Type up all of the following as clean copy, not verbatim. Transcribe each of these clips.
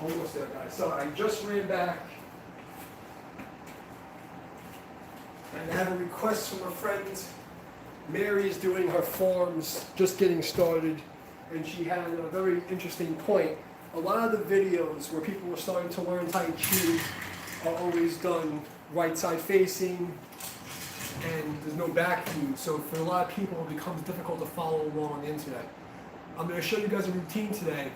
Almost there, guys. So I just ran back. And I have a request from a friend. Mary is doing her forms, just getting started. And she had a very interesting point. A lot of the videos where people are starting to learn Tai Chi are always done right side facing, and there's no back view. So for a lot of people, it becomes difficult to follow along into that. I'm going to show you guys a routine today.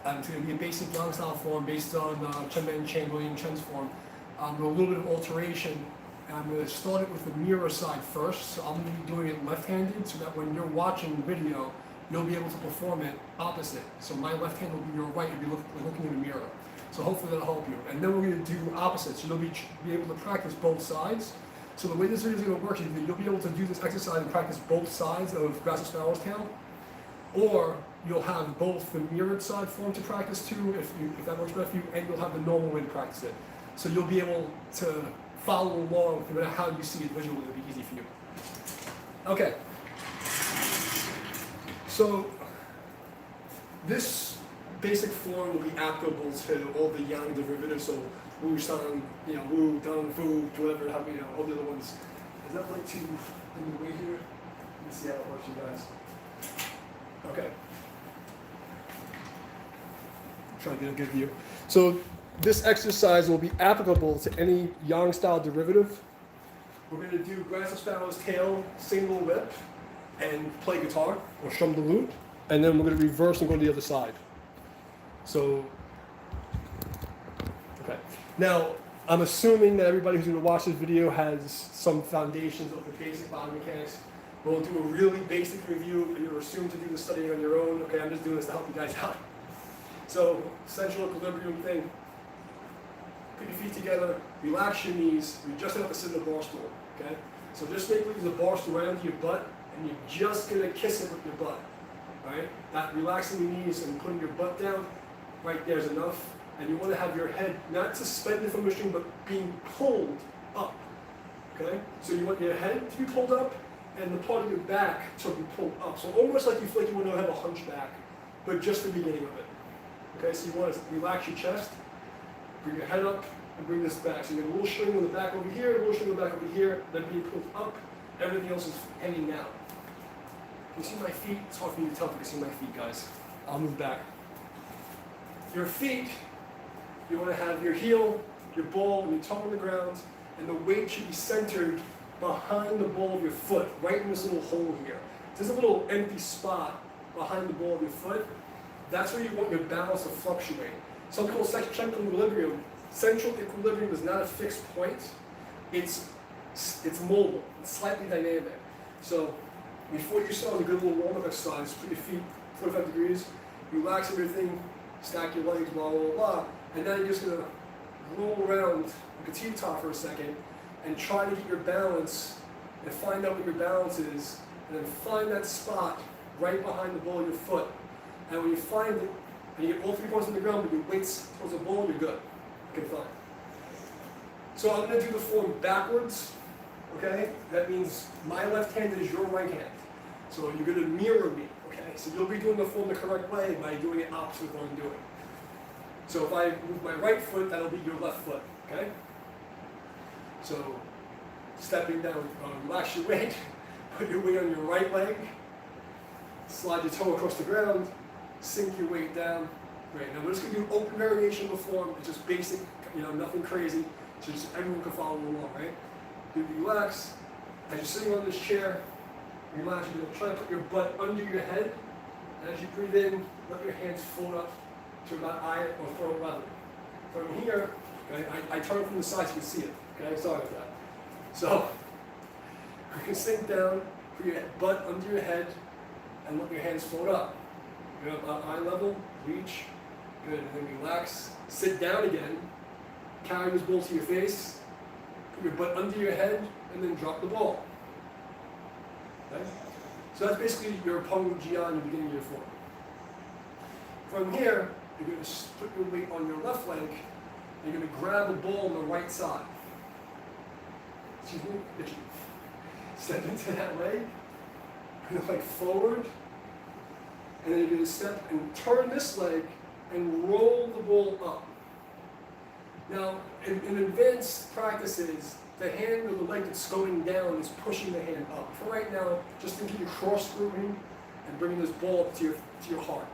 It's going to be a basic Yang style form based on Chen Man Chen, William Chen's form. A little bit of alteration. And I'm going to start it with the mirror side first. So I'm going to be doing it left-handed so that when you're watching the video, you'll be able to perform it opposite. So my left hand will be your right, you'll be looking in the mirror. So hopefully that'll help you. And then we're going to do opposite. So you'll be able to practice both sides. So the way this video is going to work is that you'll be able to do this exercise and practice both sides of Grass Sparrow's tail. Or you'll have both the mirrored side form to practice too, if that works better for you, and you'll have the normal way to practice it. So you'll be able to follow along no matter how you see it visually, it'll be easy for you. Okay. So this basic form will be applicable to all the Yang derivatives, so Wu, San, Wu, Deng, Fu, whatever, all the other ones. Is that like too in the way here? Let me see how it works, you guys. Okay. Try to get a good view. So this exercise will be applicable to any Yang style derivative. We're going to do Grass Sparrow's tail, single lip, and play guitar, or strum the lute. And then we're going to reverse and go to the other side. So, okay. Now, I'm assuming that everybody who's going to watch this video has some foundations of the basic body mechanics. We'll do a really basic review. You're assumed to do the studying on your own. Okay, I'm just doing this to help you guys out. So, central equilibrium thing. Put your feet together, relax your knees. You just have to sit in a bar stool. Okay? So just make use of the bar stool right onto your butt, and you're just gonna kiss it with your butt. Alright? That relaxing your knees and putting your butt down, right there is enough. And you want to have your head not suspended from the string, but being pulled up. Okay? So you want your head to be pulled up, and the part of your back to be pulled up. So almost like you feel like you want to have a hunchback, but just the beginning of it. Okay, so you want to relax your chest, bring your head up, and bring this back. So you get a little string on the back over here, a little string on the back over here, then being pulled up, everything else is hanging down. Can you see my feet? It's hard for me to tell if you can see my feet, guys. I'll move back. Your feet, you want to have your heel, your ball, and your toe on the ground, and the weight should be centered behind the ball of your foot, right in this little hole here. There's a little empty spot behind the ball of your foot. That's where you want your balance to fluctuate. Some people call central equilibrium. Central equilibrium is not a fixed point. It's mobile. It's slightly dynamic. So before you start a good little warm-up exercise, put your feet 45 degrees, relax everything, stack your legs, blah, blah, blah. And then you're just going to roll around like a T-top for a second and try to get your balance and find out what your balance is, and then find that spot right behind the ball of your foot. And when you find it, and you get all 3 points on the ground, but your weight's towards the ball, you're good. Okay, fine. So I'm going to do the form backwards, okay? That means my left hand is your right hand. So you're going to mirror me, okay? So you'll be doing the form the correct way by doing it opposite of what I'm doing. So if I move my right foot, that'll be your left foot, okay? So stepping down, relax your weight, put your weight on your right leg, slide your toe across the ground, sink your weight down. Great. Now we're just going to do open variation of the form. It's just basic, nothing crazy. So just everyone can follow along, right? You relax. As you're sitting on this chair, relax. You're going to try to put your butt under your head. And as you breathe in, let your hands float up to about eye or throat level. From here, okay, I turn from the side so you can see it. Okay, sorry about that. So you can sink down, put your butt under your head, and let your hands float up. You're about eye level, reach, good, and then relax. Sit down again, carry this ball to your face, put your butt under your head, and then drop the ball. Okay? So that's basically your Peng Jian in the beginning of your form. From here, you're going to put your weight on your left leg, and you're going to grab the ball on the right side. Excuse me, itchy. Step into that leg, bring the leg forward, and then you're going to step and turn this leg and roll the ball up. Now, in advanced practices, the hand or the leg that's going down is pushing the hand up. For right now, just think of your cross screwing and bringing this ball up to your heart.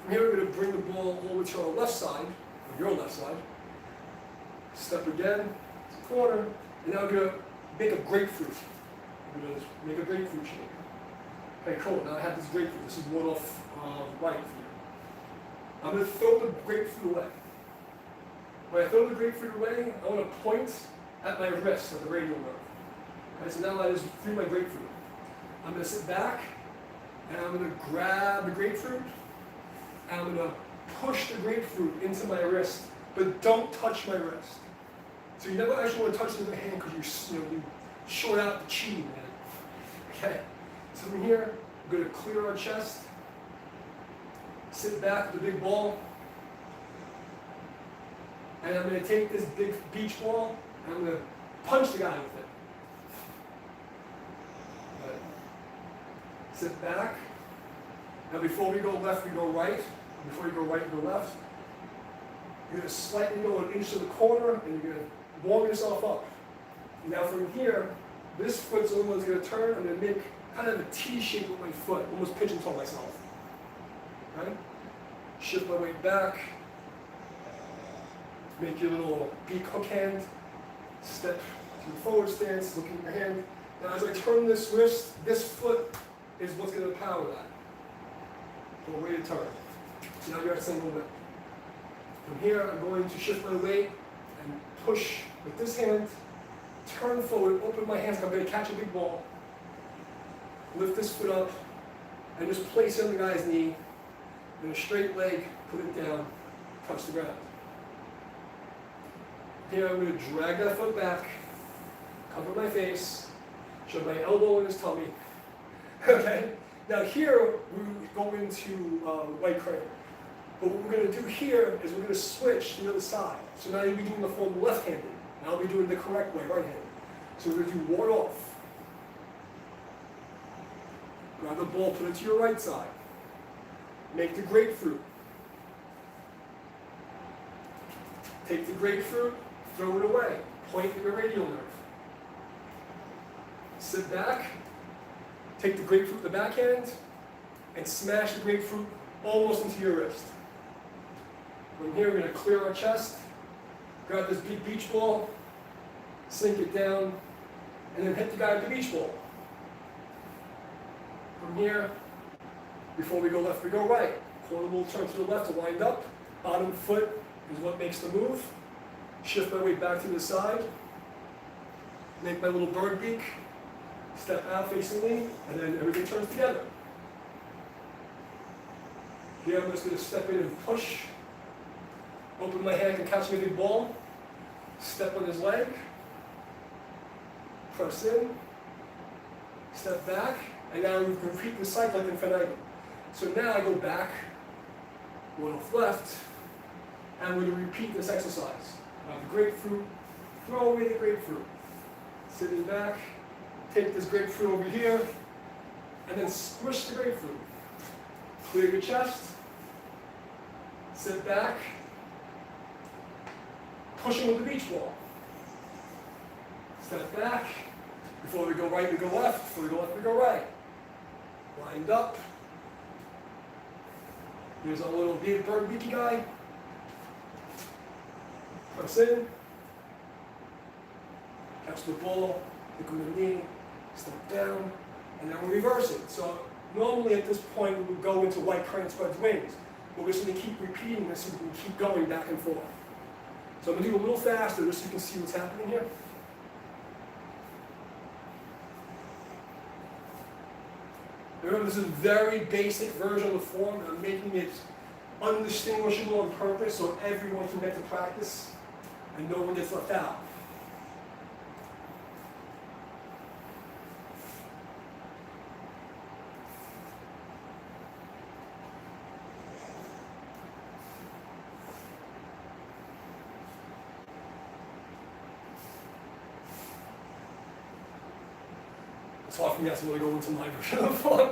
From here, we're going to bring the ball over to our left side, or your left side. Step again, to the corner, and now we're going to make a grapefruit. We're going to make a grapefruit shape. Okay, cool. Now I have this grapefruit. This is one off right here. I'm going to throw the grapefruit away. When I throw the grapefruit away, I want to point at my wrist, at the radial nerve. Okay, so now I just threw my grapefruit. I'm going to sit back, and I'm going to grab the grapefruit, and I'm going to push the grapefruit into my wrist, but don't touch my wrist. So you never actually want to touch the hand because you short out the chi, man. Okay. So from here, we're going to clear our chest, sit back with the big ball, and I'm going to take this big beach ball, and I'm going to punch the guy with it. Right. Sit back. Now before we go left, we go right. Before you go right, you go left. You're going to slightly go an inch to the corner, and you're going to warm yourself up. Now from here, this foot's almost going to turn. I'm going to make kind of a T shape with my foot, almost pigeon-toe myself. Right? Shift my weight back. Make your little beak hook hand. Step to the forward stance, looking at your hand. Now as I turn this wrist, this foot is what's going to power that. So way to turn. So now you're at single whip. From here, I'm going to shift my weight and push with this hand, turn forward, open my hands. I'm going to catch a big ball. Lift this foot up, and just place it on the guy's knee. And a straight leg, put it down, touch the ground. Here I'm going to drag that foot back, cover my face, show my elbow in his tummy. Okay? Now here, we go into white crane. But what we're going to do here is we're going to switch to the other side. So now you'll be doing the form left-handed. Now I'll be doing the correct way, right-handed. So we're going to do ward off. Grab the ball, put it to your right side. Make the grapefruit. Take the grapefruit, throw it away. Point at your radial nerve. Sit back. Take the grapefruit in the backhand and smash the grapefruit almost into your wrist. From here, we're going to clear our chest. Grab this big beach ball, sink it down, and then hit the guy with the beach ball. From here, before we go left, we go right. Corner will turn to the left to wind up. Bottom foot is what makes the move. Shift my weight back to the side. Make my little bird beak. Step out facing me, and then everything turns together. Here I'm just going to step in and push. Open my hand and catch my big ball. Step on his leg. Press in. Step back. And now we repeat the cycle like infinitum. So now I go back, one off left, and we're going to repeat this exercise. I have the grapefruit, throw away the grapefruit. Sitting back, take this grapefruit over here, and then squish the grapefruit. Clear your chest, sit back, pushing with the beach ball. Step back, before we go right, we go left, before we go left, we go right. Wind up. Here's our little bird beaky guy. Press in. Catch the ball, pick with the knee, step down, and then we reverse it. So normally at this point we would go into white crane spreads wings. But we're just going to keep repeating this so we can keep going back and forth. So I'm going to do a little faster just so you can see what's happening here. Remember, this is a very basic version of the form, and I'm making it undistinguishable on purpose so everyone can get to practice and no one gets left out. It's hard for me to really go into my version of the form.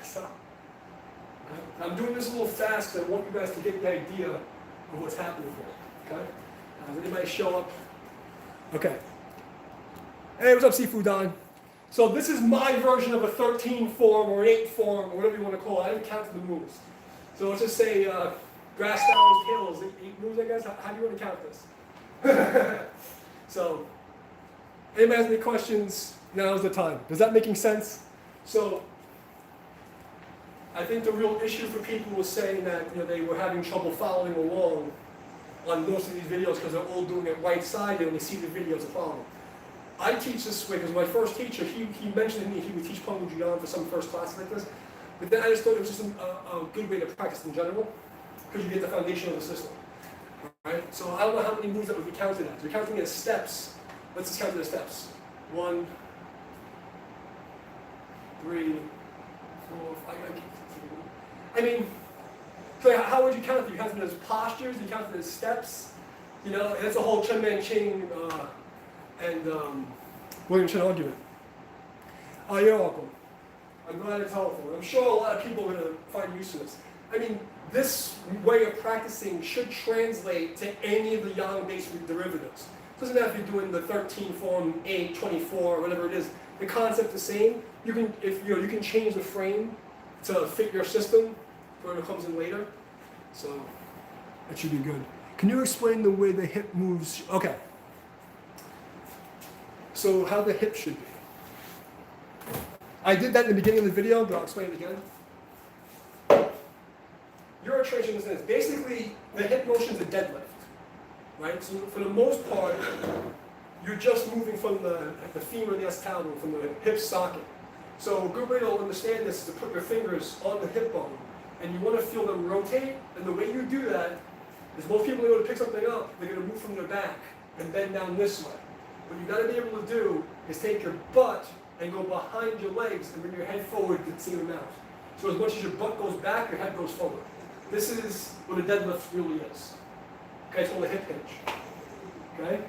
So, I'm doing this a little fast because I want you guys to get the idea of what's happening here. Okay? Does anybody show up? Okay. Hey, what's up, Seafood Don? So this is my version of a 13 form or an 8 form or whatever you want to call it. I didn't count the moves. So let's just say grass downs, hills, 8 moves, I guess. How do you want to count this? So, anybody has any questions? Now's the time. Does that making sense? So, I think the real issue for people was saying that they were having trouble following along on most of these videos because they're all doing it right side. They only see the videos to follow. I teach this way because my first teacher, he mentioned to me he would teach Pangu Jian for some first classes like this. But then I just thought it was just a good way to practice in general because you get the foundation of the system. Right? So I don't know how many moves that would be counted as. We're counting as steps. Let's just count it as steps. 1, 3, 4, 5. I mean, so how would you count it? You count it as postures, you count it as steps. That's a whole Chen Man Ching and William Chen argument. Oh, you're welcome. I'm glad it's helpful. I'm sure a lot of people are going to find use of this. I mean, this way of practicing should translate to any of the yang-based derivatives. It doesn't have to be doing the 13 form, 8, 24, whatever it is. The concept is the same. You can change the frame to fit your system where it comes in later. So that should be good. Can you explain the way the hip moves? Okay. So how the hip should be. I did that in the beginning of the video, but I'll explain it again. Your tracing is this. Basically, the hip motion is a deadlift, right? So for the most part, you're just moving from the femur and the acetabular, from the hip socket. So a good way to understand this is to put your fingers on the hip bone, and you want to feel them rotate. And the way you do that is most people, when they go to pick something up, they're going to move from their back and bend down this way. What you got to be able to do is take your butt and go behind your legs and bring your head forward to the same amount. So as much as your butt goes back, your head goes forward. This is what a deadlift really is. Okay, it's called a hip hinge. Okay?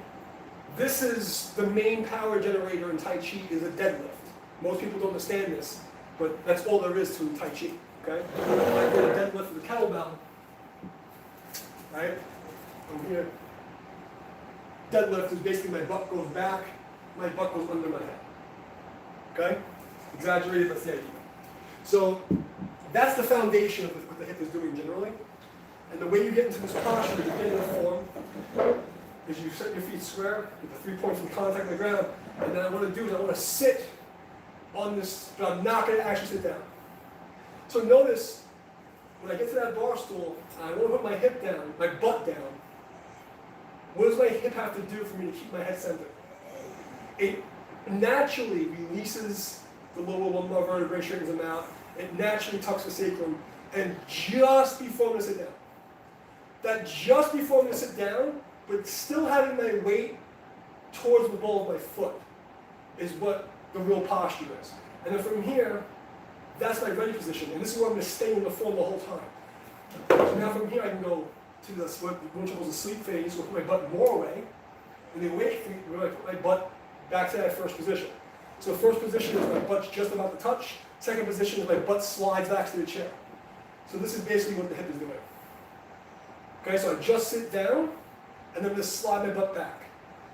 This is the main power generator in Tai Chi is a deadlift. Most people don't understand this, but that's all there is to Tai Chi. Okay? I did a deadlift with a kettlebell. Right? From here. Deadlift is basically my butt goes back, my butt goes under my head. Okay? Exaggerated, but that's the idea. So that's the foundation of what the hip is doing generally. And the way you get into this posture, you get in the form, is you set your feet square, get the 3 points in contact with the ground, and then what I want to do is I want to sit on this, but I'm not going to actually sit down. So notice, when I get to that bar stool, I want to put my hip down, my butt down. What does my hip have to do for me to keep my head centered? It naturally releases the lower lumbar vertebrae, straightens them out. It naturally tucks the sacrum. And just before I'm going to sit down, that just before I'm going to sit down, but still having my weight towards the ball of my foot is what the real posture is. And then from here, that's my ready position. And this is where I'm going to stay in the form the whole time. So now from here I can go to the sleep phase, we'll put my butt more away. And the awake phase, we're going to put my butt back to that first position. So first position is my butt's just about to touch. Second position is my butt slides back to the chair. So this is basically what the hip is doing. Okay, so I just sit down, and then just slide my butt back.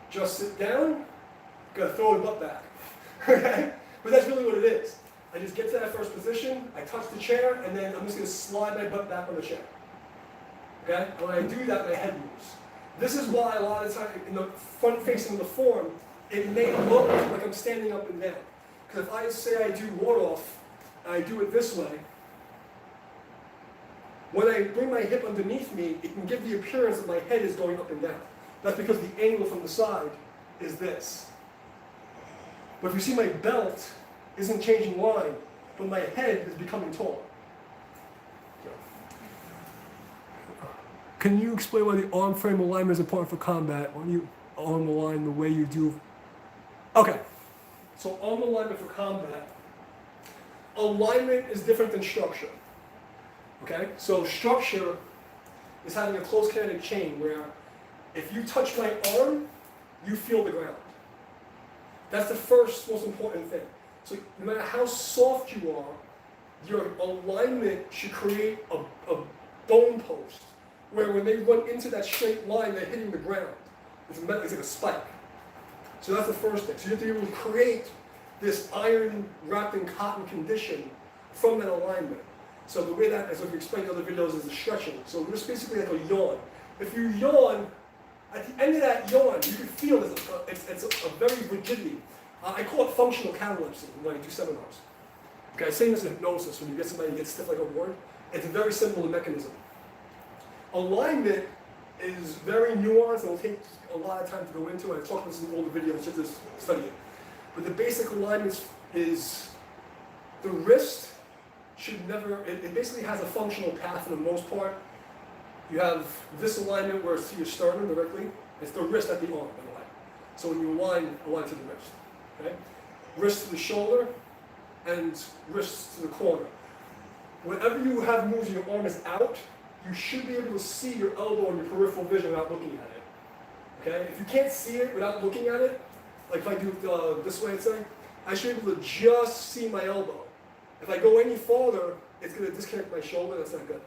Just sit down, gotta throw the butt back. Okay? But that's really what it is. I just get to that first position, I touch the chair, and then I'm just gonna slide my butt back on the chair. Okay? And when I do that, my head moves. This is why a lot of times, in the front facing of the form, it may look like I'm standing up and down. Because if I say I do ward-off, and I do it this way, when I bring my hip underneath me, it can give the appearance that my head is going up and down. That's because the angle from the side is this. But if you see my belt isn't changing line, but my head is becoming taller. Can you explain why the arm frame alignment is important for combat? When you arm align the way you do? Okay, so arm alignment for combat. Alignment is different than structure. Okay, so structure is having a close kinetic chain where if you touch my arm, you feel the ground. That's the first most important thing. So no matter how soft you are, your alignment should create a bone post where when they run into that straight line, they're hitting the ground. It's like a spike. So that's the first thing. So you have to be able to create this iron wrapped in cotton condition from that alignment. So the way that, as I've explained in other videos, is the stretching. So it's basically like a yawn. If you yawn, at the end of that yawn, you can feel it's a very rigidity. I call it functional catalepsy when I do seminars. Okay, same as hypnosis, when you get somebody to get stiff like a board. It's a very simple mechanism. Alignment is very nuanced and will take a lot of time to go into. I talked about this in all the videos, just to study it. But the basic alignment is the wrist should never, it basically has a functional path for the most part. You have this alignment where it's to your sternum directly. It's the wrist at the arm, by the way. So when you align to the wrist. Okay? Wrist to the shoulder and wrist to the corner. Whenever you have moves and your arm is out, you should be able to see your elbow in your peripheral vision without looking at it. Okay? If you can't see it without looking at it, like if I do it this way, let's say, I should be able to just see my elbow. If I go any farther, it's going to disconnect my shoulder. That's not good.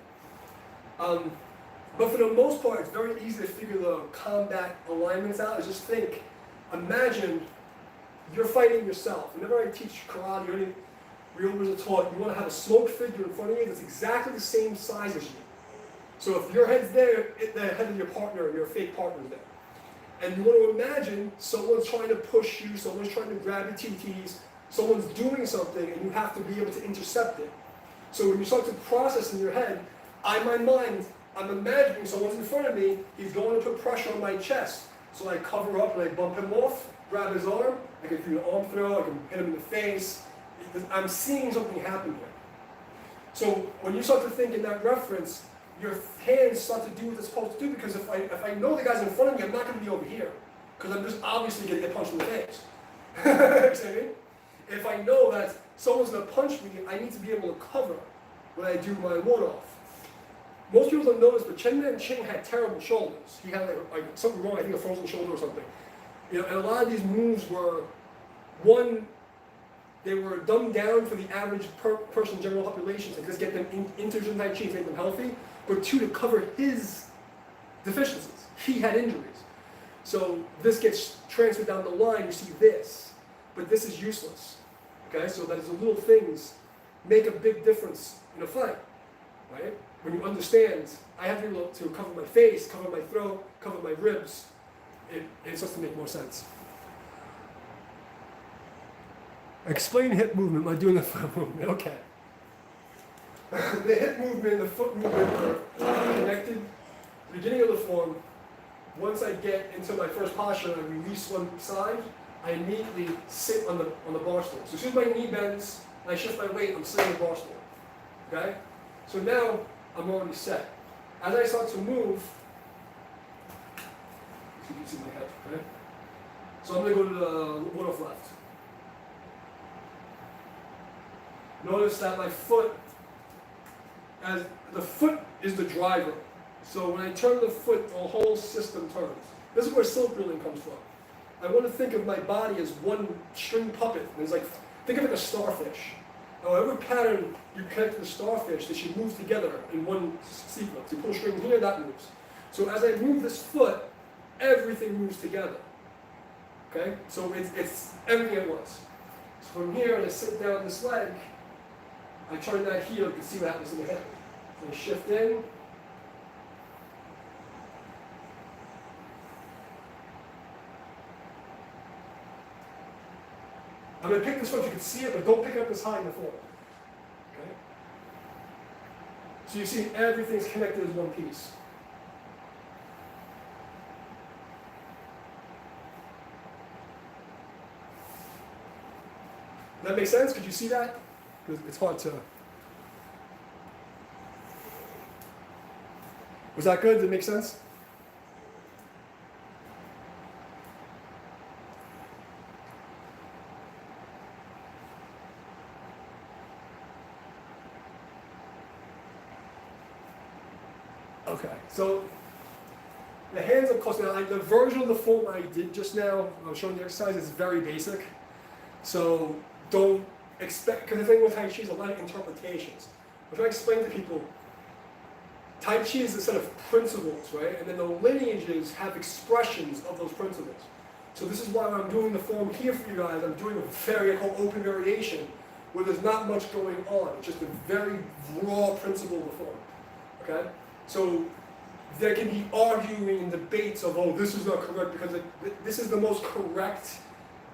But for the most part, it's very easy to figure the combat alignments out. Just think, imagine you're fighting yourself. Whenever I teach karate or anything, we always are taught you want to have a smoked figure in front of you that's exactly the same size as you. So if your head's there, the head of your partner, your fake partner's there. And you want to imagine someone's trying to push you, someone's trying to grab your TTs, someone's doing something, and you have to be able to intercept it. So when you start to process in your head, my mind, I'm imagining someone's in front of me, he's going to put pressure on my chest. So I cover up and I bump him off, grab his arm, I can do an arm throw, I can hit him in the face. I'm seeing something happen here. So when you start to think in that reference, your hands start to do what they're supposed to do, because if I know the guy's in front of me, I'm not going to be over here, because I'm just obviously going to get punched in the face. You know what I mean? If I know that someone's going to punch me, I need to be able to cover when I do my ward-off. Most people don't know this, but Chen Man Ching had terrible shoulders. He had like something wrong, I think a frozen shoulder or something. You know, and a lot of these moves were, one, they were dumbed down for the average person in general population to just get them into Tai Chi to make them healthy, but two, to cover his deficiencies. He had injuries. So this gets transferred down the line, you see this, but this is useless. Okay, so that is the little things make a big difference in a fight, right? When you understand, I have to be able to cover my face, cover my throat, cover my ribs, it starts to make more sense. Explain hip movement by doing the foot movement. Okay. The hip movement and the foot movement are connected. The beginning of the form, once I get into my first posture and I release one side, I immediately sit on the bar stool. So as soon as my knee bends and I shift my weight, I'm sitting on the bar stool. Okay? So now I'm already set. As I start to move, so you can see my head, okay? So I'm going to go to the one off left. Notice that my foot, as the foot is the driver. So when I turn the foot, the whole system turns. This is where silk building comes from. I want to think of my body as one string puppet. It's like, think of it like a starfish. Now, whatever pattern you connect to the starfish, they should move together in one sequence. You pull a string here, that moves. So as I move this foot, everything moves together. Okay? So it's everything at once. So from here, I sit down this leg, I turn that heel, you can see what happens in the hip. So I shift in. I'm going to pick this one so you can see it, but don't pick it up as high in the form. Okay? So you see everything's connected as one piece. Does that make sense? Could you see that? Because it's hard to... Was that good? Did it make sense? Okay, so the hands, of course, now the version of the form I did just now, I was showing the exercise, is very basic. So don't because the thing with Tai Chi is a lot of interpretations. If I explain to people, Tai Chi is a set of principles, right? And then the lineages have expressions of those principles. So this is why when I'm doing the form here for you guys, I'm doing a very called open variation, where there's not much going on. It's just a very raw principle of the form. Okay? So there can be arguing and debates of, oh, this is not correct, because this is the most correct,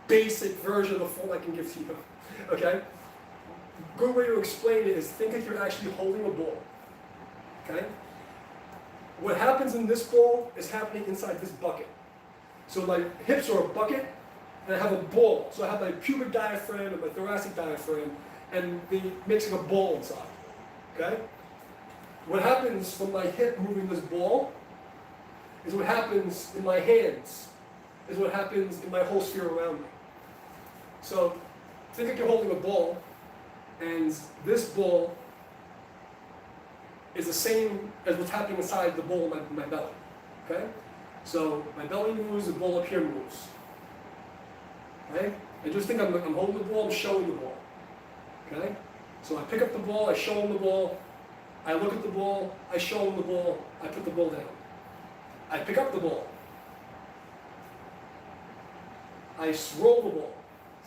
basic version of the form I can give to you. Okay? Good way to explain it is think like you're actually holding a ball. Okay? What happens in this ball is happening inside this bucket. So my hips are a bucket, and I have a ball. So I have my pubic diaphragm and my thoracic diaphragm, and they makes like a ball inside. Okay? What happens from my hip moving this ball is what happens in my hands, is what happens in my whole sphere around me. So think like you're holding a ball, and this ball is the same as what's happening inside the ball in my belly. Okay? So my belly moves, the ball up here moves. Okay? And just think I'm holding the ball, I'm showing the ball. Okay? So I pick up the ball, I show him the ball, I look at the ball, I show him the ball, I put the ball down. I pick up the ball. I roll the ball.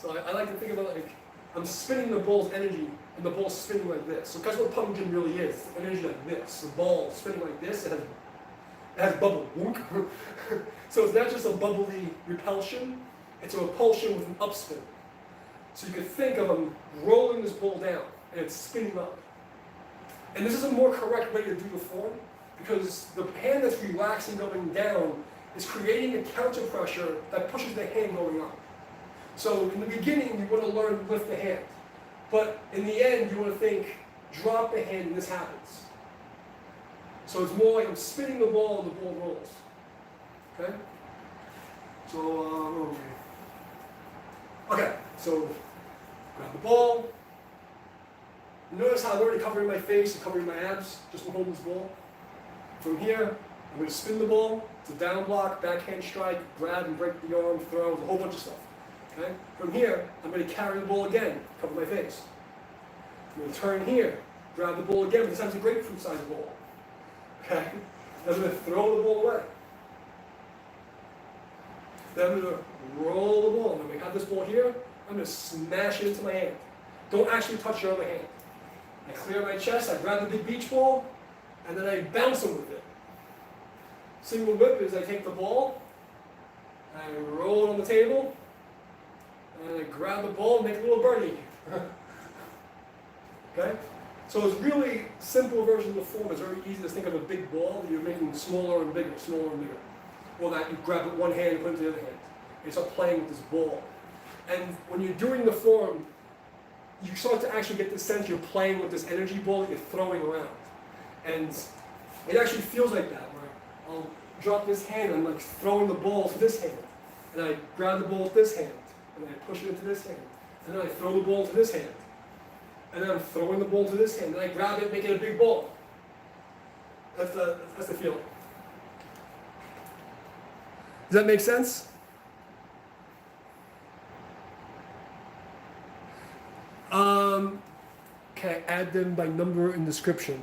So I like to think about it like I'm spinning the ball's energy, and the ball's spinning like this. So that's what pumpkin really is. It's energy like this. The ball spinning like this, it has bubble. So it's not just a bubbly repulsion, it's a repulsion with an upspin. So you could think of them rolling this ball down, and it's spinning up. And this is a more correct way to do the form, because the hand that's relaxing going down is creating a counter pressure that pushes the hand going up. So in the beginning, you want to learn to lift the hand. But in the end, you want to think, drop the hand, and this happens. So it's more like I'm spinning the ball, and the ball rolls. Okay? So, okay, so grab the ball. Notice how I'm already covering my face and covering my abs, just to hold this ball. From here, I'm going to spin the ball. It's a down block, backhand strike, grab and break the arm, throw, a whole bunch of stuff. Okay? From here, I'm going to carry the ball again, cover my face. I'm going to turn here, grab the ball again, but this time it's a grapefruit-sized ball. Okay? Then I'm going to throw the ball away. Then I'm going to roll the ball. I'm going to have this ball here, I'm going to smash it into my hand. Don't actually touch your other hand. I clear my chest, I grab the big beach ball, and then I bounce them with it. Single whip is I take the ball, I roll it on the table, and I grab the ball and make a little birdie. Okay? So it's really simple version of the form. It's very easy to think of a big ball that you're making smaller and bigger, smaller and bigger. Or that you grab it with one hand and put it into the other hand. And you start playing with this ball. And when you're doing the form, you start to actually get the sense you're playing with this energy ball that you're throwing around. And it actually feels like that, where I'll drop this hand and I'm like throwing the ball to this hand. And I grab the ball with this hand. And I push it into this hand. And then I throw the ball to this hand. And then I'm throwing the ball to this hand. And I grab it, make it a big ball. That's the feeling. Does that make sense? Can I add them by number in description?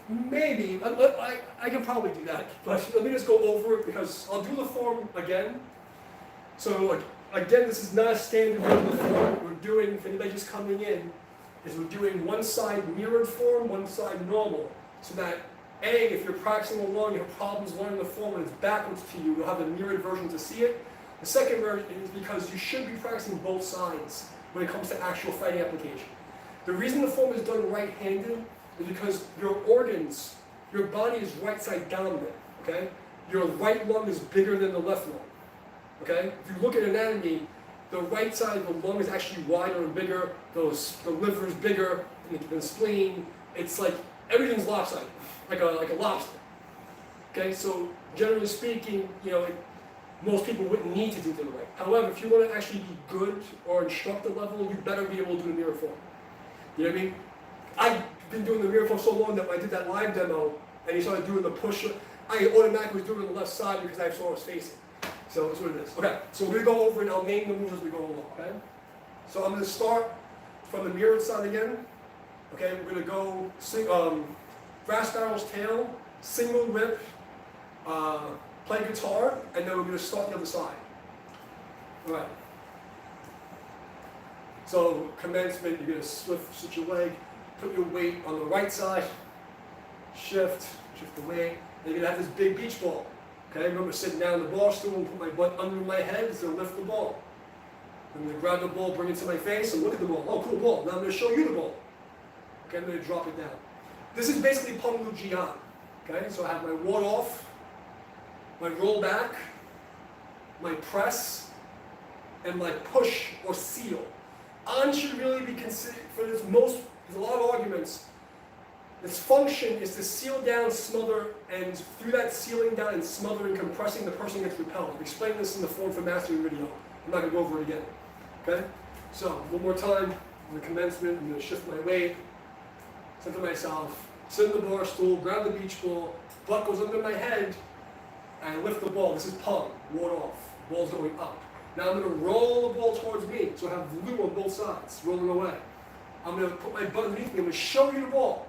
Maybe. I can probably do that. But let me just go over it because I'll do the form again. So again, this is not a standard version of the form. We're doing, if anybody's just coming in, is we're doing one side mirrored form, one side normal. So that A, if you're practicing along, you have problems learning the form and it's backwards to you, you'll have the mirrored version to see it. The second version is because you should be practicing both sides when it comes to actual fighting application. The reason the form is done right-handed is because your organs, your body is right side dominant, okay? Your right lung is bigger than the left lung, okay? If you look at anatomy, the right side of the lung is actually wider and bigger, the liver is bigger than the spleen. It's like everything's lopsided, like a lobster, okay? So generally speaking, most people wouldn't need to do it the right. However, if you want to actually be good or instructor level, you better be able to do the mirror form. You know what I mean? I've been doing the mirror form so long that when I did that live demo and he started doing the push, I automatically was doing it on the left side because I saw I was facing. So that's what it is. Okay, so we're going to go over and I'll name the moves as we go along, okay? So I'm going to start from the mirrored side again. Okay, we're going to go brass barrel's tail, single whip, play guitar, and then we're going to start the other side. All right. So commencement, you're going to switch your leg, put your weight on the right side, shift the weight, and you're going to have this big beach ball. Okay, remember sitting down in the bar stool and put my butt under my head to lift the ball. I'm going to grab the ball, bring it to my face, and look at the ball. Oh, cool ball. Now I'm going to show you the ball. Okay, I'm going to drop it down. This is basically Penglu Jian. Okay, so I have my ward off, my roll back, my press, and my push or seal. On should really be considered for this there's a lot of arguments. Its function is to seal down, smother, and through that sealing down and smothering, compressing, the person gets repelled. I've explained this in the Form for Mastery video. I'm not going to go over it again. Okay? So, one more time, in the commencement, I'm going to shift my weight, center myself, sit in the bar stool, grab the beach ball, butt goes under my head, and lift the ball. This is pung, ward off. Ball's going up. Now I'm going to roll the ball towards me, so I have glue on both sides, rolling away. I'm going to put my butt underneath me, I'm going to show you the ball.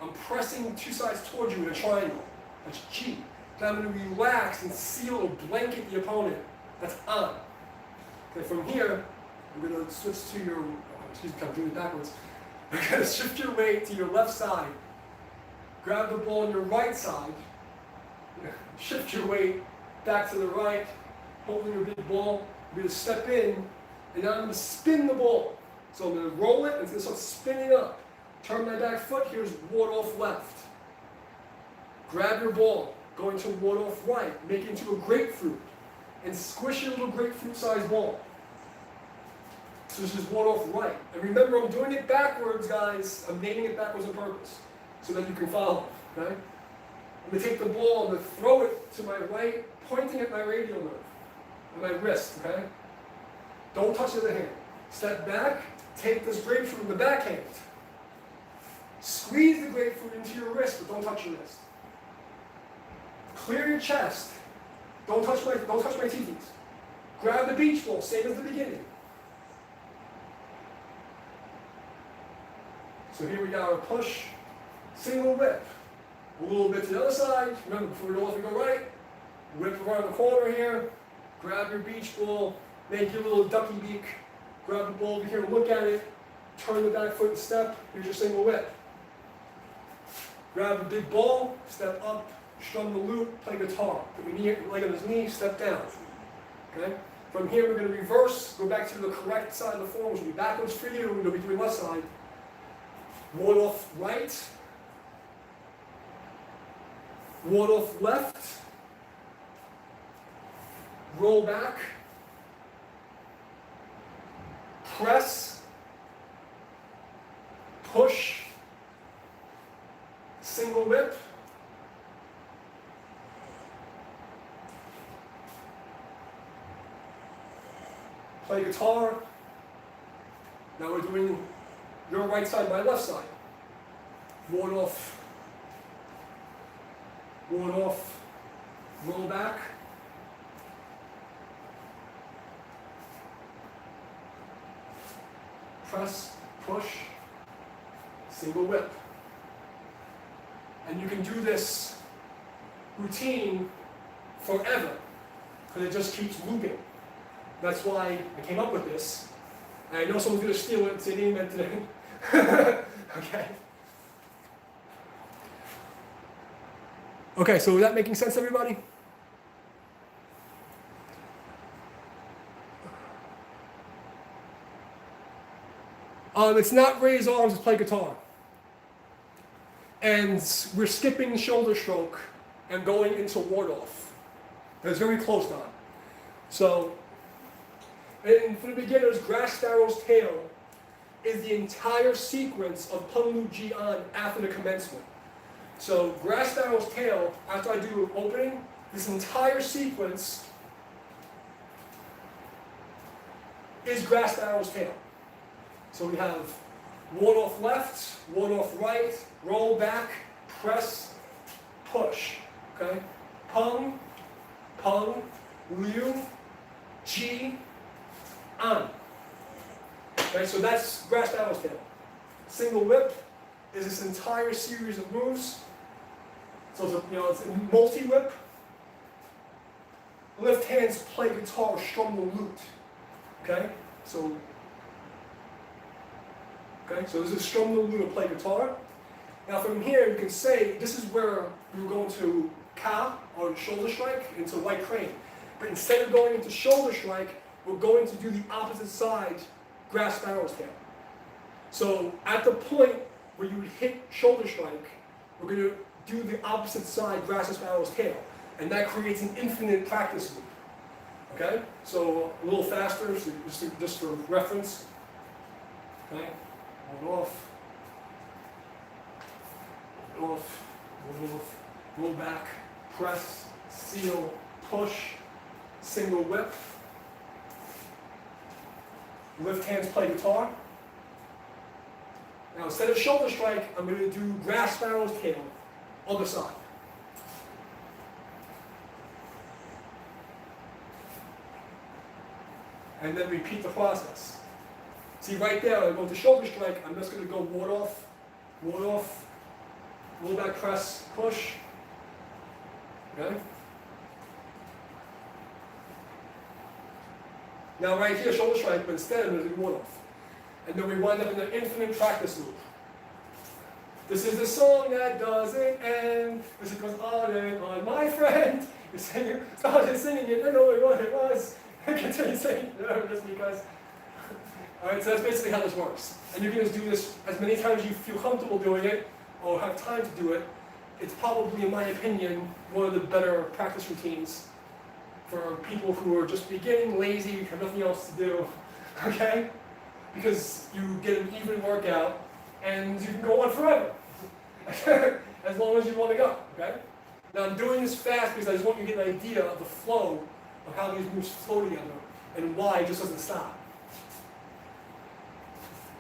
I'm pressing two sides towards you in a triangle. That's G. Now I'm going to relax and seal or blanket the opponent. That's on. Okay, from here, I'm going to switch to your, I'm doing it backwards. You're going to shift your weight to your left side. Grab the ball on your right side. Shift your weight back to the right, holding your big ball. You're going to step in, and now I'm going to spin the ball. So I'm going to roll it, and it's going to start spinning up. Turn my back foot, here's ward off left. Grab your ball, go into ward off right, make it into a grapefruit, and squish your little grapefruit-sized ball. So this is ward off right. And remember, I'm doing it backwards, guys. I'm naming it backwards on purpose, so that you can follow, okay? I'm going to take the ball, I'm going to throw it to my right, pointing at my radial nerve, and my wrist, okay? Don't touch the other hand. Step back, take this grapefruit in the backhand. Squeeze the grapefruit into your wrist, but don't touch your wrist. Clear your chest. Don't touch my TTs. Grab the beach ball, same as the beginning. So here we got our push, single whip. A little bit to the other side. Remember, before we go left, we go right. Whip around the corner here. Grab your beach ball. Make your little ducky beak. Grab the ball over here, look at it. Turn the back foot and step. Here's your single whip. Grab a big ball, step up, strum the lute, play guitar. Put your leg on his knee, step down. Okay? From here, we're going to reverse, go back to the correct side of the form, which will be backwards for you, we're going to be doing left side. Ward off right, ward off left, roll back, press, push, single whip, play guitar. Now we're doing your right side, my left side. Ward off, roll back, press, push, single whip. And you can do this routine forever, because it just keeps looping. That's why I came up with this. And I know someone's going to steal it and say they invented it. Okay. Okay, so is that making sense, everybody? It's not raise arms, it's play guitar. And we're skipping shoulder stroke and going into ward off. That's very close on. So, and for the beginners, grass sparrow's tail is the entire sequence of Penglu Jian after the commencement. So, grass sparrow's tail, after I do an opening, this entire sequence is grass sparrow's tail. So we have ward off left, ward off right, roll back, press, push. Okay? Peng, peng, liu, ji, an. Okay, so that's grass barrel's tail. Single whip is this entire series of moves. So it's a multi-whip. Lift hands, play guitar, strum the lute. Okay, so this is strum the lute or play guitar. Now from here you can say this is where you're going to ka or shoulder strike into white crane. But instead of going into shoulder strike, we're going to do the opposite side, grass barrel's tail. So at the point where you would hit shoulder strike, we're going to do the opposite side, grass barrel's tail. And that creates an infinite practice loop. Okay? So a little faster, so just for reference. Okay? Hold off. Hold off. Hold off. Roll back. Press. Seal. Push. Single whip. Lift hands, play guitar. Now instead of shoulder strike, I'm going to do grass barrel's tail, other side. And then repeat the process. See right there, I go to shoulder strike, I'm just going to go ward off, roll back, press, push. Okay? Now right here, shoulder strike, but instead I'm going to do ward off. And then we wind up in an infinite practice loop. This is the song that doesn't end. This goes on and on. My friend, you started singing it, I know what it was. Continue saying just because. Alright, so that's basically how this works. And you can just do this as many times as you feel comfortable doing it or have time to do it. It's probably, in my opinion, one of the better practice routines for people who are just beginning, lazy, have nothing else to do. Okay? Because you get an even workout and you can go on forever. As long as you want to go. Okay? Now I'm doing this fast because I just want you to get an idea of the flow of how these moves flow together and why it just doesn't stop.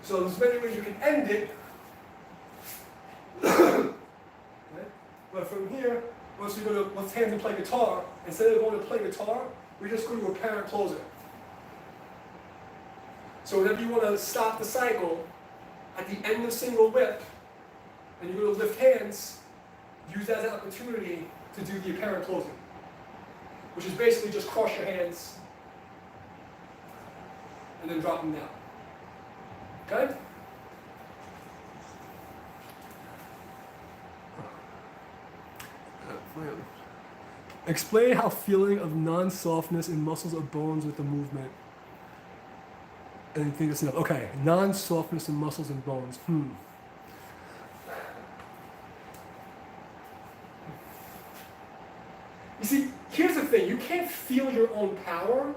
So there's many ways you can end it. Okay? But from here, once we go to let's hands and play guitar, instead of going to play guitar, we just go to apparent closer. So whenever you want to stop the cycle, at the end of single whip, and you go to lift hands, use that as an opportunity to do the apparent closing, which is basically just cross your hands and then drop them down. Okay? Explain how feeling of non-softness in muscles or bones with the movement. And you think it's enough. Okay, non-softness in muscles and bones. You see, here's the thing. You can't feel your own power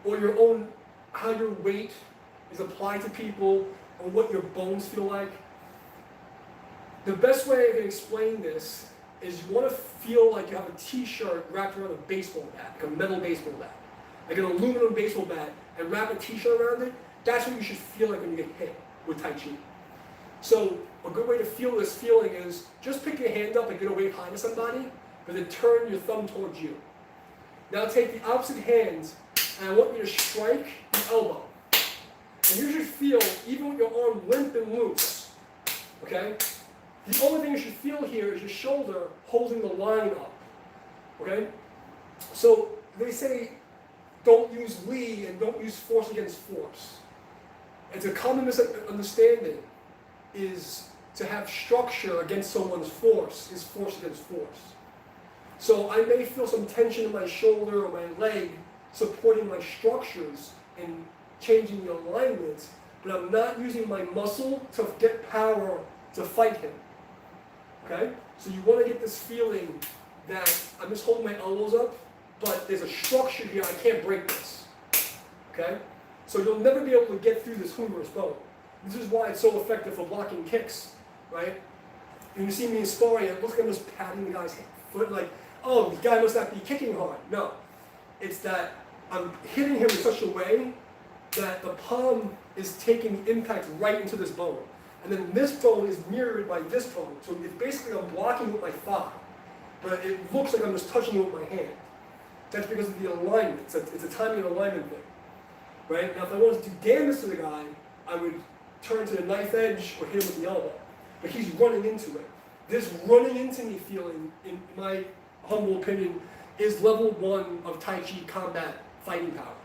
or your own, how your weight is applied to people or what your bones feel like. The best way I can explain this is you want to feel like you have a t-shirt wrapped around a baseball bat, like a metal baseball bat, like an aluminum baseball bat, and wrap a t-shirt around it. That's what you should feel like when you get hit with Taiji. So a good way to feel this feeling is just pick your hand up and get away behind somebody, but then turn your thumb towards you. Now take the opposite hand, and I want you to strike the elbow. And you should feel, even with your arm limp and loose, okay? The only thing you should feel here is your shoulder holding the line up, okay? So they say don't use Li and don't use force against force. It's a common misunderstanding is to have structure against someone's force is force against force. So I may feel some tension in my shoulder or my leg supporting my structures and changing the alignment, but I'm not using my muscle to get power to fight him. Okay? So you want to get this feeling that I'm just holding my elbows up, but there's a structure here, I can't break this. Okay? So you'll never be able to get through this humerus bone. This is why it's so effective for blocking kicks, right? When you see me in sparring, it looks like I'm just patting the guy's foot like, oh, the guy must not be kicking hard. No. It's that I'm hitting him in such a way that the palm is taking impact right into this bone. And then this bone is mirrored by this bone. So it's basically I'm blocking with my thigh. But it looks like I'm just touching it with my hand. That's because of the alignment. It's a timing and alignment thing. right? Now if I wanted to do damage to the guy, I would turn to the knife edge or hit him with the elbow. But he's running into it. This running into me feeling, in my humble opinion, is level 1 of Taiji combat fighting power.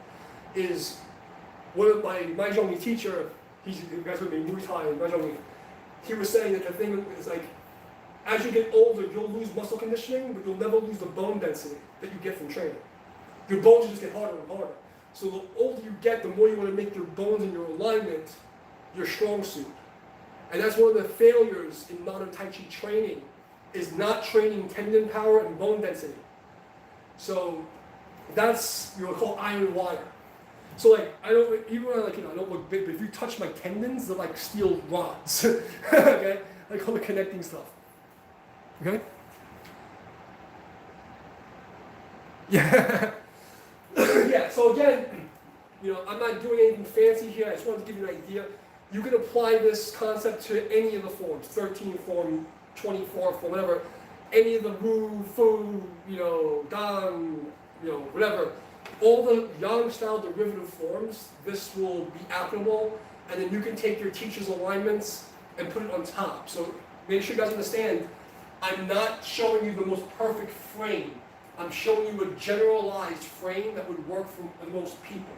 Is one of my Mahjong teacher, you guys with me, Muay Thai and Mahjong, he was saying that the thing is like, as you get older, you'll lose muscle conditioning, but you'll never lose the bone density that you get from training. Your bones will just get harder and harder. So the older you get, the more you want to make your bones and your alignment your strong suit. And that's one of the failures in modern Tai Chi training, is not training tendon power and bone density. So that's, you know, called iron wire. So like, I don't, even when I don't look big, but if you touch my tendons, they're like steel rods, okay? Like all the connecting stuff, okay? Yeah, yeah, so again, you know, I'm not doing anything fancy here, I just wanted to give you an idea. You can apply this concept to any of the forms, 13 form, 24 form, whatever, any of the Wu, Fu, you know, Dan, you know, whatever. All the Yang style derivative forms, this will be applicable, and then you can take your teacher's alignments and put it on top. So make sure you guys understand, I'm not showing you the most perfect frame. I'm showing you a generalized frame that would work for most people.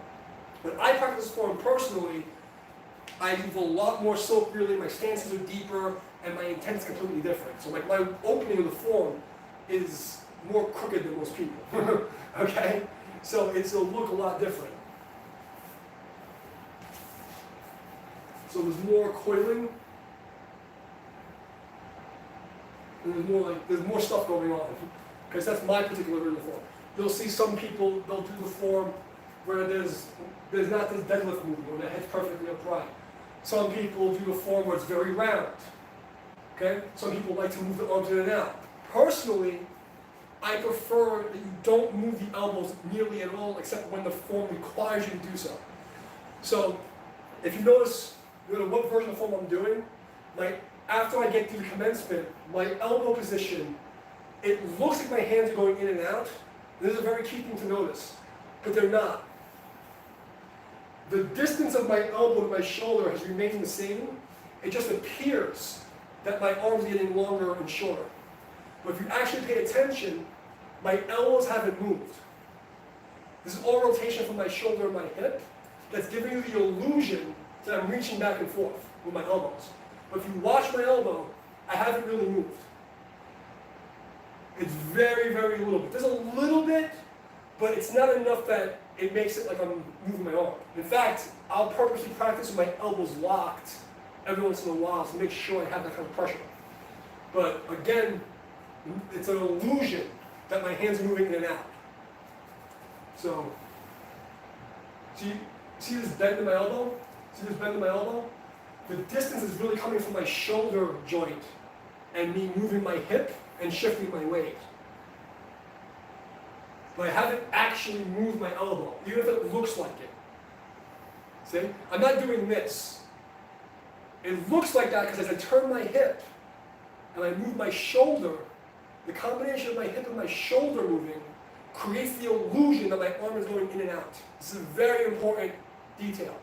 When I practice this form personally, I move a lot more silk really, my stances are deeper, and my intent is completely different. So like my opening of the form is more crooked than most people, okay? So it'll look a lot different. So there's more coiling, and there's more stuff going on, because that's my particular version of the form. You'll see some people, they'll do the form where there's not this deadlift movement, where the head's perfectly upright. Some people do the form where it's very round. Okay? Some people like to move the arms in and out. Personally, I prefer that you don't move the elbows nearly at all, except when the form requires you to do so. So, if you notice, no matter what version of form I'm doing, after I get through the commencement, my elbow position, it looks like my hands are going in and out. This is a very key thing to notice, but they're not. The distance of my elbow to my shoulder has remained the same. It just appears that my arms are getting longer and shorter. But if you actually pay attention, my elbows haven't moved. This is all rotation from my shoulder and my hip that's giving you the illusion that I'm reaching back and forth with my elbows. But if you watch my elbow, I haven't really moved. It's very, very little bit. There's a little bit, but it's not enough that it makes it like I'm moving my arm. In fact, I'll purposely practice with my elbows locked every once in a while to make sure I have that kind of pressure. But again, it's an illusion that my hands are moving in and out. So, see this bend in my elbow? See this bend in my elbow? The distance is really coming from my shoulder joint and me moving my hip and shifting my weight. But I haven't actually moved my elbow, even if it looks like it. See? I'm not doing this. It looks like that because as I turn my hip and I move my shoulder, the combination of my hip and my shoulder moving creates the illusion that my arm is going in and out. This is a very important detail.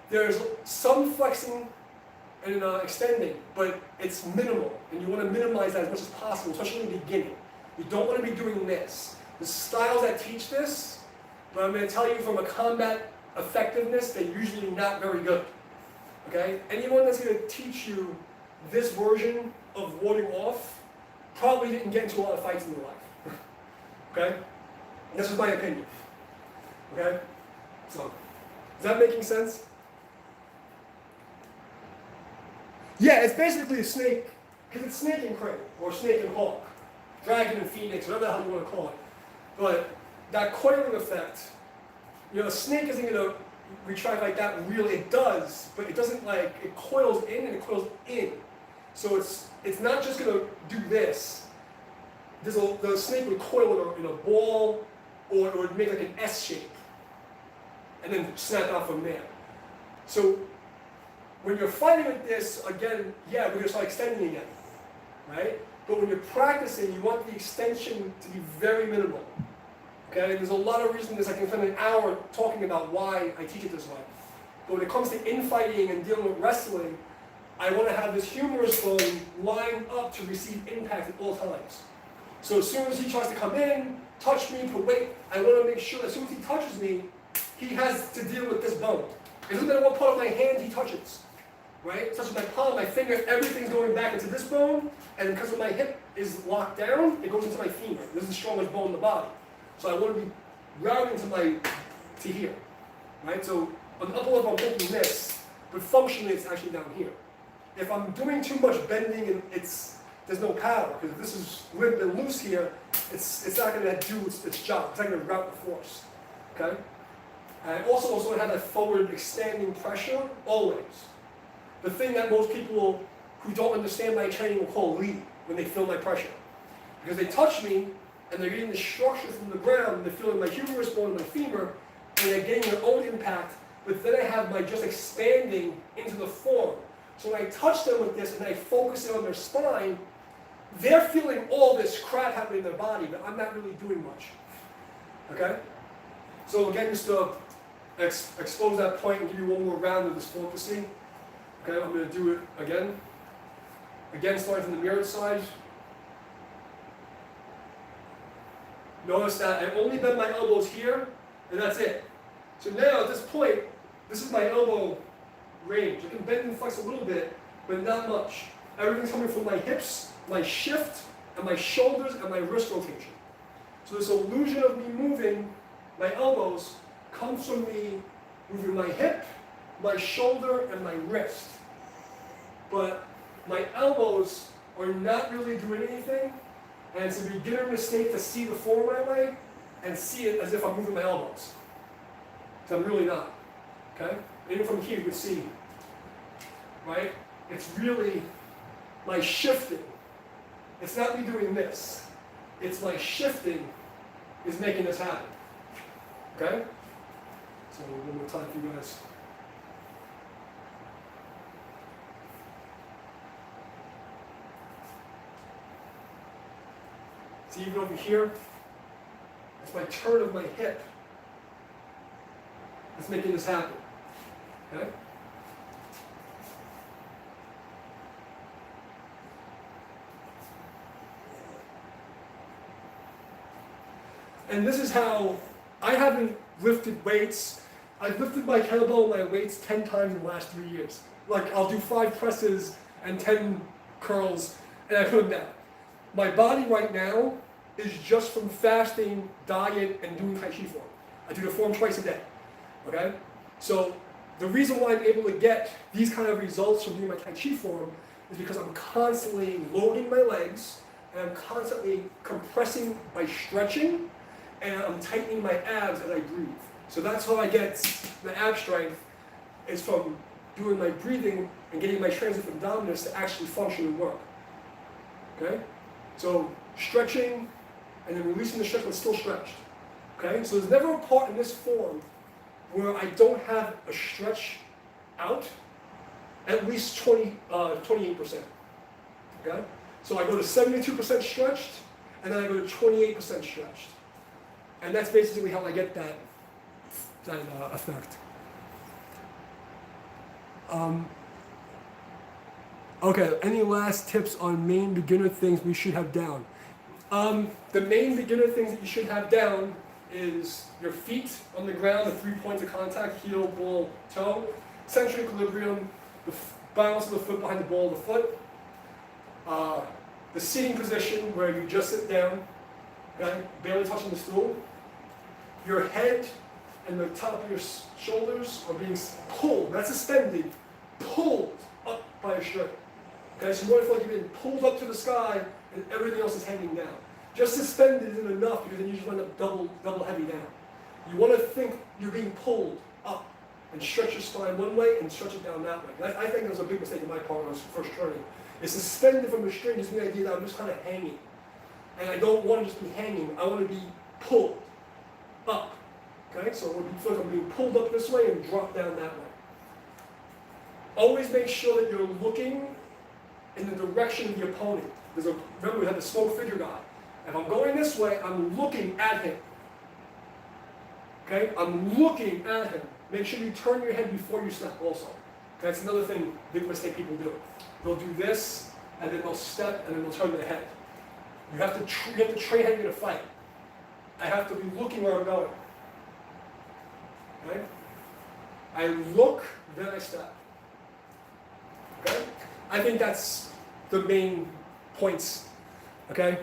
There's some flexing and extending, but it's minimal, and you want to minimize that as much as possible, especially in the beginning. You don't want to be doing this. The styles that teach this, but I'm going to tell you from a combat effectiveness, they're usually not very good. Okay? Anyone that's going to teach you this version of warding off probably didn't get into a lot of fights in their life. Okay? This is my opinion. Okay? So, is that making sense? Yeah, it's basically a snake, because it's snake and crane, or snake and hawk, dragon and phoenix, whatever the hell you want to call it. But that coiling effect, you know, a snake isn't going to retract like that really. It does, but it doesn't like, it coils in and it coils in. So it's not just going to do this. The snake would coil in a ball, or it would make like an S shape, and then snap out from there. So when you're fighting with this, again, yeah, we're going to start extending again, right? But when you're practicing, you want the extension to be very minimal, Okay, there's a lot of reasons I can spend an hour talking about why I teach it this way. But when it comes to infighting and dealing with wrestling, I want to have this humerus bone lined up to receive impact at all times. So as soon as he tries to come in, touch me, put weight, I want to make sure as soon as he touches me, he has to deal with this bone. It doesn't matter what part of my hand he touches. Right? Such as my palm, my finger, everything's going back into this bone, and because of my hip is locked down, it goes into my femur. This is the strongest bone in the body. So I want to be routing to here. Right? So on the upper level I'm thinking this, but functionally it's actually down here. If I'm doing too much bending and there's no power, because if this is limp and loose here, it's not going to do its job. It's not going to route the force. Okay? And I also want to have that forward expanding pressure always. The thing that most people who don't understand my training will call lead when they feel my pressure. Because they touch me, and they're getting the structure from the ground, and they're feeling my humerus bone and my femur, and they're getting their own impact, but then I have my just expanding into the form. So when I touch them with this and I focus it on their spine, they're feeling all this crap happening in their body, but I'm not really doing much. Okay? So again, just to expose that point and give you one more round of this focusing. Okay, I'm going to do it again. Again, starting from the mirrored side. Notice that I only bend my elbows here, and that's it. So now, at this point, this is my elbow range. I can bend and flex a little bit, but not much. Everything's coming from my hips, my shift, and my shoulders, and my wrist rotation. So this illusion of me moving my elbows comes from me moving my hip, my shoulder, and my wrist. But my elbows are not really doing anything, and it's a beginner mistake to see the form my way and see it as if I'm moving my elbows. So I'm really not. Okay? Even from here you can see, right? It's really my shifting. It's not me doing this. It's my shifting is making this happen. Okay? So one more time for you guys. See, even over here, it's my turn of my hip that's making this happen. Okay? And this is how I haven't lifted weights. I've lifted my kettlebell and my weights 10 times in the last 3 years. Like, I'll do 5 presses and 10 curls, and I put them down. My body right now is just from fasting, diet, and doing Tai Chi form. I do the form twice a day. Okay? So the reason why I'm able to get these kind of results from doing my Tai Chi form is because I'm constantly loading my legs, and I'm constantly compressing by stretching, and I'm tightening my abs as I breathe. So that's how I get the ab strength, is from doing my breathing and getting my transient abdominis to actually function and work. Okay? So stretching and then releasing the stretch but still stretched. Okay? So there's never a part in this form where I don't have a stretch out at least 28%. Okay? So I go to 72% stretched, and then I go to 28% stretched. And that's basically how I get that effect. Okay, any last tips on main beginner things we should have down? The main beginner things that you should have down is your feet on the ground, the 3 points of contact, heel, ball, toe, central equilibrium, the balance of the foot behind the ball of the foot, the sitting position where you just sit down, okay, barely touching the stool. Your head and the top of your shoulders are being pulled, not suspended, pulled up by a string. Okay, so you want to feel like you're being pulled up to the sky and everything else is hanging down. Just suspended isn't enough because then you just end up double heavy down. You want to think you're being pulled up and stretch your spine one way and stretch it down that way. I think that was a big mistake on my part when I was first training. It's suspended from the string gives me the idea that I'm just kind of hanging. And I don't want to just be hanging, I want to be pulled up. Okay, so when you feel like I'm being pulled up this way and drop down that way. Always make sure that you're looking in the direction of the opponent. Remember, we have the smoke figure guy. If I'm going this way, I'm looking at him. Okay? I'm looking at him. Make sure you turn your head before you step also. That's another thing, big mistake people do. They'll do this, and then they'll step, and then they'll turn their head. You have to train how you're going to fight. I have to be looking where I'm going. Okay? I look, then I step. Okay? I think that's the main points. Okay?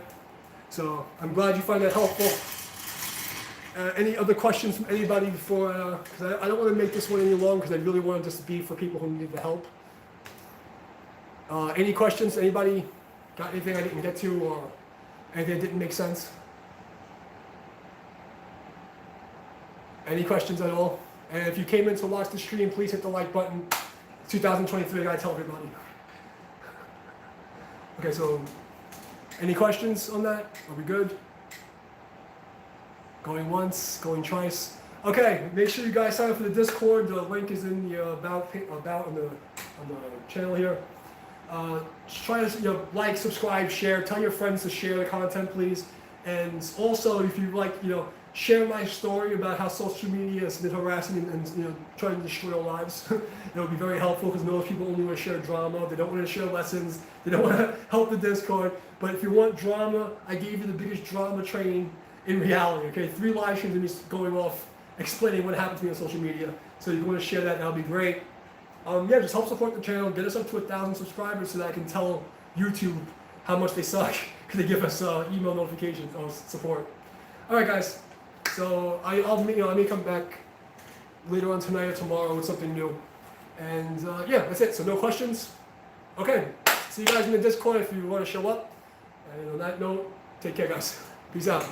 So I'm glad you find that helpful. Any other questions from anybody before? Because I don't want to make this one any long because I really want it just to be for people who need the help. Any questions? Anybody got anything I didn't get to or anything that didn't make sense? Any questions at all? And if you came in to watch the stream, please hit the like button. 2023, I gotta tell everybody. Okay, so any questions on that? Are we good? Going once, going twice. Okay, make sure you guys sign up for the Discord. The link is in the about on the channel here. Try to like, subscribe, share. Tell your friends to share the content, please. And also, if you like, share my story about how social media has been harassing and trying to destroy our lives. It would be very helpful because most people only want to share drama. They don't want to share lessons. They don't want to help the Discord. But if you want drama, I gave you the biggest drama training in reality. Okay, 3 live streams of me going off explaining what happened to me on social media. So if you want to share that, that'll be great. Yeah, just help support the channel. Get us up to 1,000 subscribers so that I can tell YouTube how much they suck because they give us email notifications on support. All right, guys. So I may come back later on tonight or tomorrow with something new. And yeah, that's it. So no questions? Okay. See you guys in the Discord if you want to show up. And on that note, take care, guys. Peace out.